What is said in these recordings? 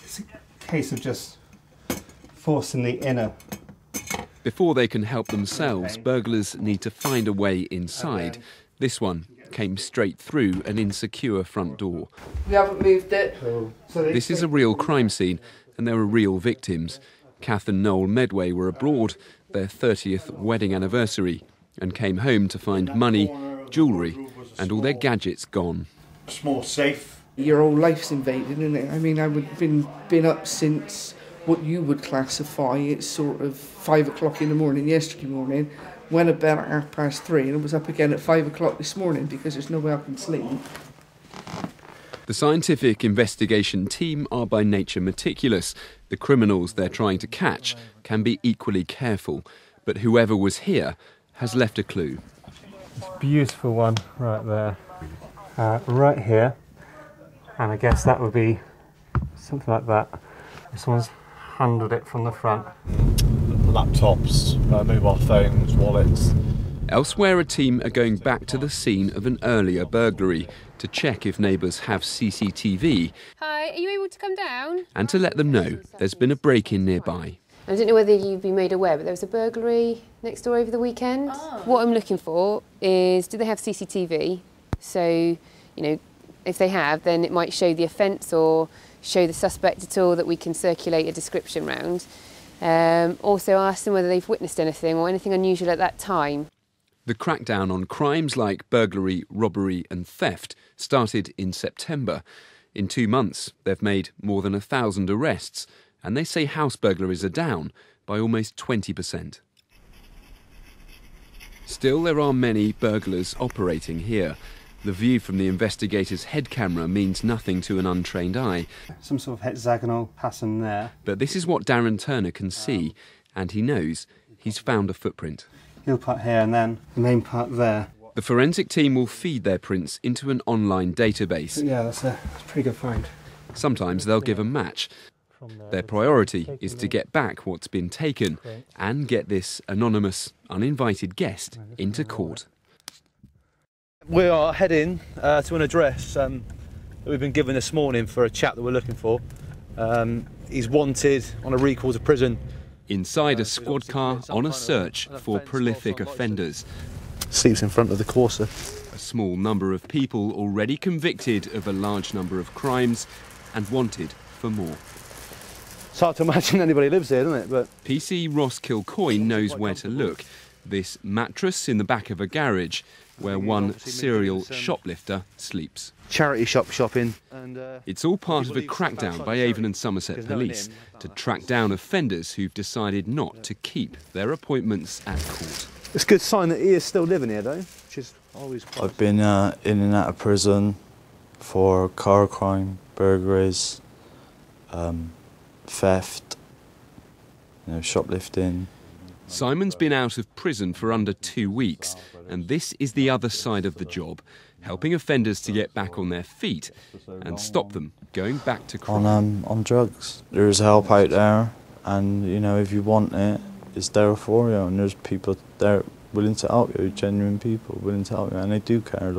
It's a case of just forcing the inner. Before they can help themselves, burglars need to find a way inside. This one came straight through an insecure front door. We haven't moved it. This is a real crime scene, and there are real victims. Kath and Noel Medway were abroad, their 30th wedding anniversary, and came home to find money, jewellery, and all their gadgets gone. Small safe. Your whole life's invaded, isn't it? I mean, I've been up since what you would classify. It's sort of 5 o'clock in the morning yesterday morning. Went to bed at 3:30 and was up again at 5 o'clock this morning because there's no way I can sleep. The scientific investigation team are by nature meticulous. The criminals they're trying to catch can be equally careful. But whoever was here has left a clue. It's a beautiful one right there. Right here. And I guess that would be something like that. This one's handled it from the front. Laptops, mobile phones, wallets. Elsewhere, a team are going back to the scene of an earlier burglary to check if neighbours have CCTV. Hi, are you able to come down? And to let them know there's been a break-in nearby. I don't know whether you've been made aware, but there was a burglary next door over the weekend. Oh. What I'm looking for is, do they have CCTV? So, you know, if they have, then it might show the offence or show the suspect at all that we can circulate a description round. Also ask them whether they've witnessed anything or anything unusual at that time. The crackdown on crimes like burglary, robbery and theft started in September. In 2 months, they've made more than 1,000 arrests, and they say house burglaries are down by almost 20%. Still, there are many burglars operating here. The view from the investigator's head camera means nothing to an untrained eye. Some sort of hexagonal pattern there. But this is what Darren Turner can see, and he knows he's found a footprint. Heel part here and then the main part there. The forensic team will feed their prints into an online database. Yeah, that's a pretty good find. Sometimes they'll give a match. Their priority is to get back what's been taken and get this anonymous, uninvited guest into court. We are heading to an address that we've been given this morning for a chap that we're looking for. He's wanted on a recall to prison. Inside a squad car on a search for prolific offenders. Sleeps in front of the Corsa. A small number of people already convicted of a large number of crimes and wanted for more. It's hard to imagine anybody lives here, isn't it? But PC Ross Kilcoyne knows where to look. This mattress in the back of a garage where one serial shoplifter sleeps. Charity shop shopping. It's all part of a crackdown by Avon and Somerset police to track down offenders who've decided not to keep their appointments at court. It's a good sign that he is still living here, though, which is always quite... I've been in and out of prison for car crime, burglaries, theft, shoplifting. Simon's been out of prison for under 2 weeks, and this is the other side of the job, helping offenders to get back on their feet and stop them going back to crime. On drugs. There's help out there, and if you want it, it's there for you, and there's people there willing to help you, genuine people willing to help you, and they do care.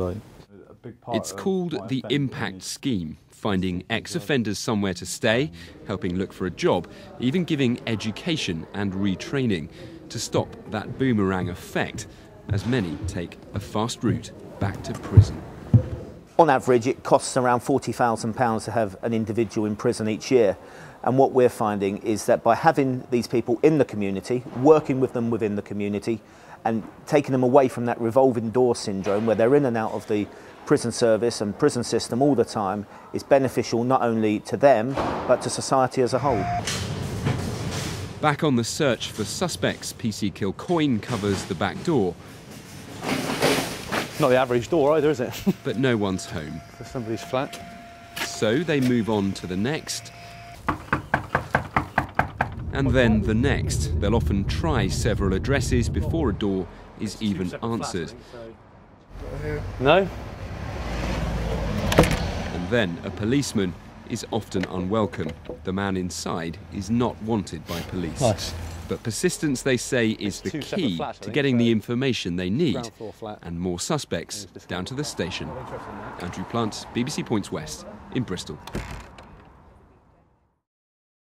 It's called the Impact Scheme, finding ex-offenders somewhere to stay, helping look for a job, even giving education and retraining to stop that boomerang effect, as many take a fast route back to prison. On average, it costs around £40,000 to have an individual in prison each year. And what we're finding is that by having these people in the community, working with them within the community, and taking them away from that revolving door syndrome where they're in and out of the prison service and prison system all the time, is beneficial not only to them, but to society as a whole. Back on the search for suspects, PC Kilcoyne covers the back door. Not the average door either, is it? But no one's home. For somebody's flat. So they move on to the next. And then the next. They'll often try several addresses before a door is even answered. No? And then a policeman is often unwelcome. The man inside is not wanted by police. Nice. But persistence, they say, is the key to getting the information they need, and more suspects down to the station. Andrew Plant, BBC Points West in Bristol.